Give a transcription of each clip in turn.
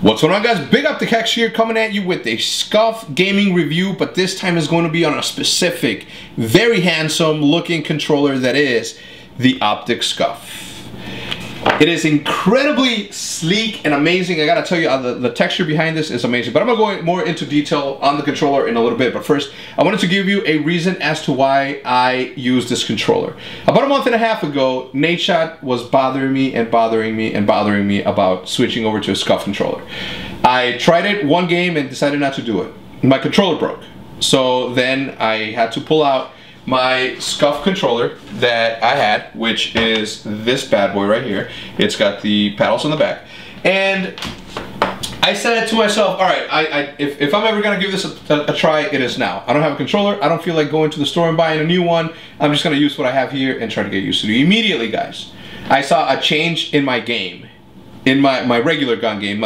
What's going on, guys? Big OpTic HECZ here, coming at you with a Scuf gaming review, but this time is going to be on a specific, very handsome looking controller that is the OpTic Scuf. It is incredibly sleek and amazing. I gotta tell you, the texture behind this is amazing, but I'm gonna go more into detail on the controller in a little bit. But first, I wanted to give you a reason as to why I use this controller. About a month and a half ago, Nadeshot was bothering me about switching over to a Scuf controller. I tried it one game and decided not to do it. My controller broke. So then I had to pull out my Scuf controller that I had, which is this bad boy right here. It's got the paddles on the back. And I said to myself, all right, if I'm ever gonna give this a try, it is now. I don't have a controller. I don't feel like going to the store and buying a new one. I'm just gonna use what I have here and try to get used to it. Immediately, guys, I saw a change in my game. In my regular gun game,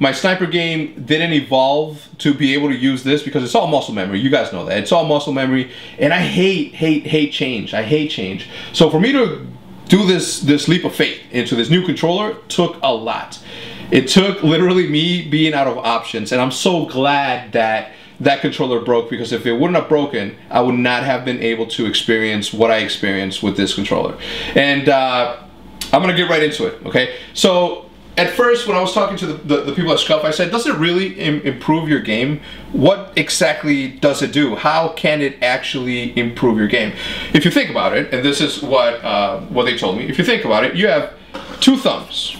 my sniper game didn't evolve to be able to use this because it's all muscle memory. You guys know that. It's all muscle memory, and I hate change. I hate change. So for me to do this leap of faith into this new controller took a lot. It took literally me being out of options, and I'm so glad that that controller broke, because if it wouldn't have broken, I would not have been able to experience what I experienced with this controller. And I'm gonna get right into it, okay? So at first, when I was talking to the people at Scuf, I said, does it really improve your game? What exactly does it do? How can it actually improve your game? If you think about it, and this is what they told me, if you think about it, you have two thumbs,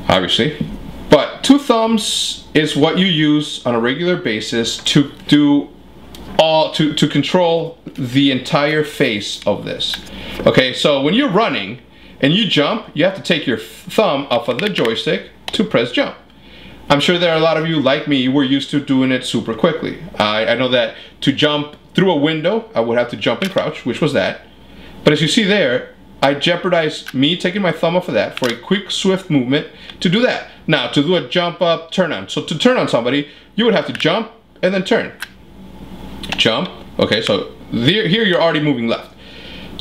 obviously, but two thumbs is what you use on a regular basis to to control the entire face of this. Okay, so when you're running and you jump, you have to take your thumb off of the joystick to press jump. I'm sure there are a lot of you, like me, were used to doing it super quickly. I know that to jump through a window, I would have to jump and crouch, which was that. But as you see there, I jeopardized me taking my thumb off of that for a quick, swift movement to do that. Now, to do a jump up, turn on. So to turn on somebody, you would have to jump and then turn. Jump, okay, so here you're already moving left.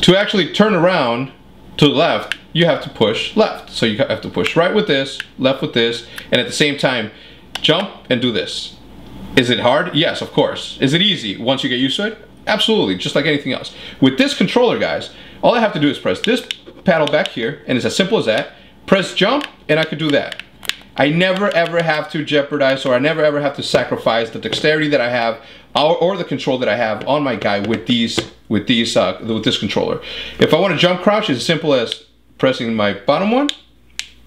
To actually turn around to the left, you have to push left. So you have to push right with this, left with this, and at the same time, jump and do this. Is it hard? Yes, of course. Is it easy once you get used to it? Absolutely, just like anything else. With this controller, guys, all I have to do is press this paddle back here, and it's as simple as that. Press jump, and I could do that. I never ever have to jeopardize, or I never ever have to sacrifice the dexterity that I have or the control that I have on my guy with this controller. If I want to jump crouch, it's as simple as pressing my bottom one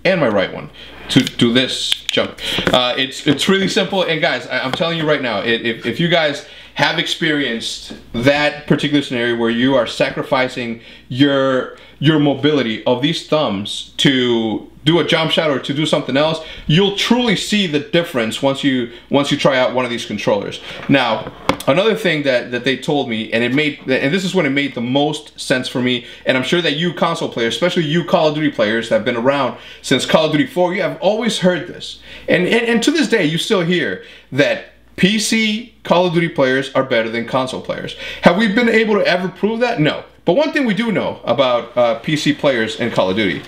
and my right one to do this jump. It's really simple, and guys, I'm telling you right now, if you guys have experienced that particular scenario where you are sacrificing your mobility of these thumbs to do a jump shot or to do something else, you'll truly see the difference once you try out one of these controllers. Now, another thing that they told me, and this is when it made the most sense for me, and I'm sure that you console players, especially you Call of Duty players that have been around since Call of Duty 4, you have always heard this, and to this day you still hear that PC Call of Duty players are better than console players. Have we been able to ever prove that? No. But one thing we do know about PC players in Call of Duty,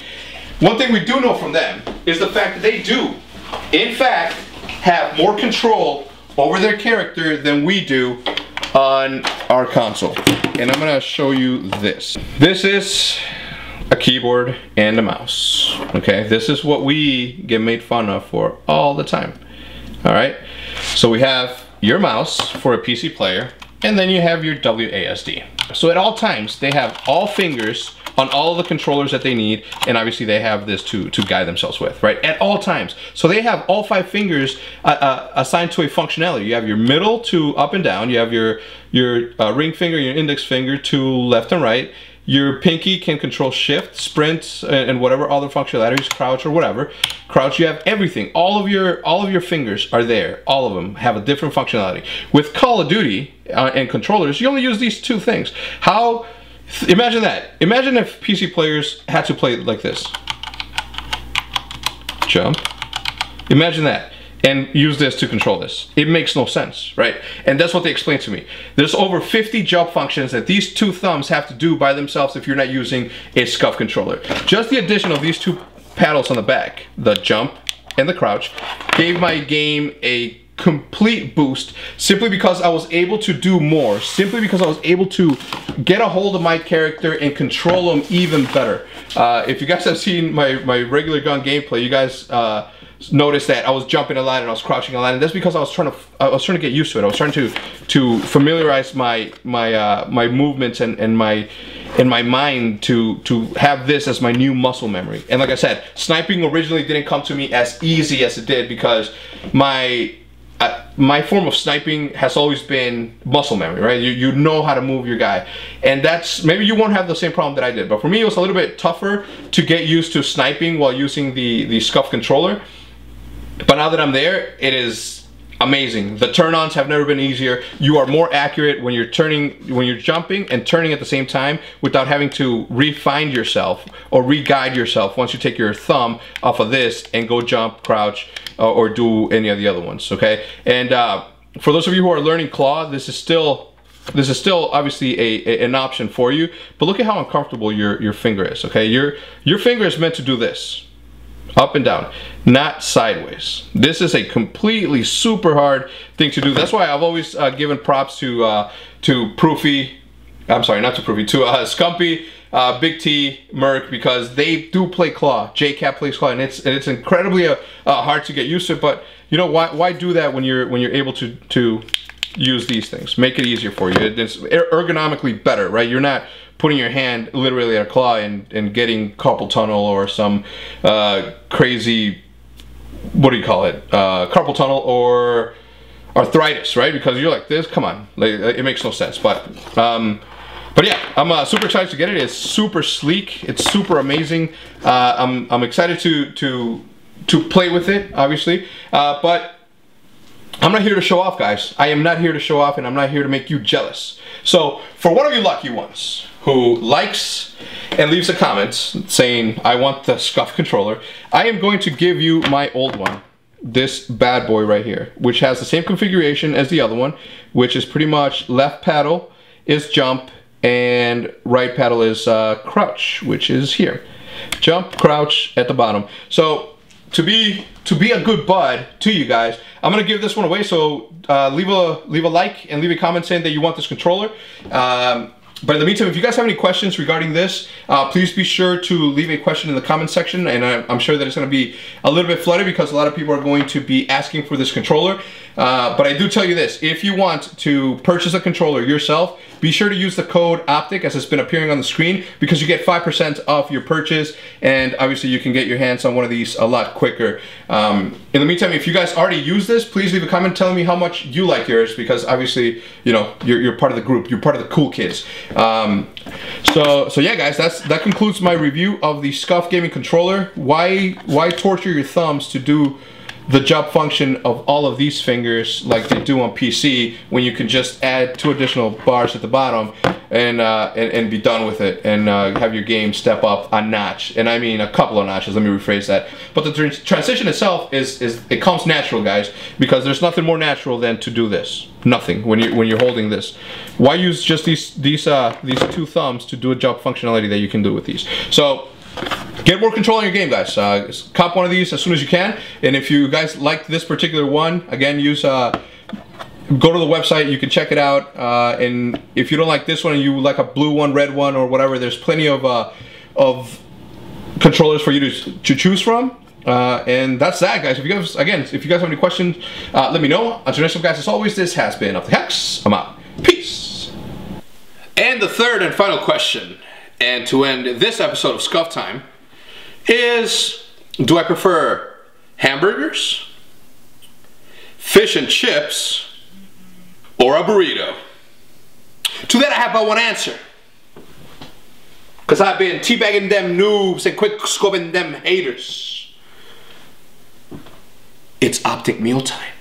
one thing we do know from them is the fact that they do, in fact, have more control over their character than we do on our console. And I'm gonna show you this. This is a keyboard and a mouse, okay? This is what we get made fun of for all the time, all right? So we have your mouse for a PC player, and then you have your WASD. So at all times, they have all fingers on all of the controllers that they need, and obviously they have this to guide themselves with, right? At all times. So they have all 5 fingers assigned to a functionality. You have your middle to up and down, you have your ring finger, your index finger to left and right. Your pinky can control shift, sprint, and whatever other functionalities, crouch or whatever. Crouch, you have everything. All of your fingers are there. All of them have a different functionality. With Call of Duty and controllers, you only use these 2 things. How? Imagine that. Imagine if PC players had to play like this. Jump. Imagine that. And use this to control this. It makes no sense, right? And that's what they explained to me. There's over 50 jump functions that these 2 thumbs have to do by themselves if you're not using a Scuf controller. Just the addition of these 2 paddles on the back, the jump and the crouch gave my game a complete boost, simply because I was able to do more, simply because I was able to get a hold of my character and control him even better. If you guys have seen my regular gun gameplay, you guys noticed that I was jumping a lot and I was crouching a lot, and that's because I was trying to get used to it. I was trying to familiarize my movements and my mind to have this as my new muscle memory. And like I said, sniping originally didn't come to me as easy as it did, because my form of sniping has always been muscle memory, right? You know how to move your guy, and that's, maybe you won't have the same problem that I did, but for me it was a little bit tougher to get used to sniping while using the Scuf controller. But now that I'm there, it is amazing. The turn-ons have never been easier. You are more accurate when you're jumping and turning at the same time, without having to re-find yourself or re-guide yourself once you take your thumb off of this and go jump, crouch, or do any of the other ones, okay? And for those of you who are learning claw, this is still obviously an option for you, but look at how uncomfortable your finger is, okay? Your finger is meant to do this, up and down, not sideways. This is a completely super hard thing to do. That's why I've always given props to Proofy, I'm sorry, not to Proofy, to Scumpy, Big T, Merc, because they do play claw. JCap plays claw, and it's incredibly hard to get used to. But you know, why do that when you're able to use these things? Make it easier for you. It's ergonomically better, right? You're not putting your hand literally at a claw and getting carpal tunnel or some crazy, what do you call it, carpal tunnel or arthritis, right? Because you're like this, come on, like, it makes no sense. But yeah, I'm super excited to get it. It's super sleek, it's super amazing. I'm excited to play with it, obviously, but I'm not here to show off, guys. I am not here to show off, and I'm not here to make you jealous. So for one of you lucky ones who likes and leaves a comment saying, I want the Scuf controller, I am going to give you my old one, this bad boy right here, which has the same configuration as the other one, which is pretty much left paddle is jump and right paddle is crouch, which is here. Jump, crouch at the bottom. So to be a good bud to you guys, I'm gonna give this one away. So leave a like and leave a comment saying that you want this controller. But in the meantime, if you guys have any questions regarding this, please be sure to leave a question in the comment section, and I'm sure that it's going to be a little bit flooded because a lot of people are going to be asking for this controller. But I do tell you this, if you want to purchase a controller yourself, be sure to use the code OpTic as it's been appearing on the screen, because you get 5% off your purchase, and obviously you can get your hands on one of these a lot quicker. In the meantime, if you guys already use this, please leave a comment telling me how much you like yours, because obviously, you know, you're part of the group, you're part of the cool kids. So yeah, guys, that concludes my review of the Scuf gaming controller. Why torture your thumbs to do the jump function of all of these fingers like they do on PC, when you can just add 2 additional bars at the bottom and be done with it, and have your game step up a notch, and I mean a couple of notches, let me rephrase that. But the transition itself it comes natural, guys, because there's nothing more natural than to do this. Nothing when you're holding this. Why use just these 2 thumbs to do a jump functionality that you can do with these? So get more control in your game, guys. Cop one of these as soon as you can, and if you guys like this particular one, again, use go to the website, you can check it out, and if you don't like this one and you like a blue one, red one, or whatever, there's plenty of controllers for you to choose from. And that's that, guys. If you guys have any questions, let me know. Until next time, guys, as always, this has been OpTic. I'm out. Peace. And the third and final question, and to end this episode of Scuf Time, is, do I prefer hamburgers, fish and chips, or a burrito? To that I have but one answer, because I've been teabagging them noobs and quick scoping them haters. It's OpTic mealtime.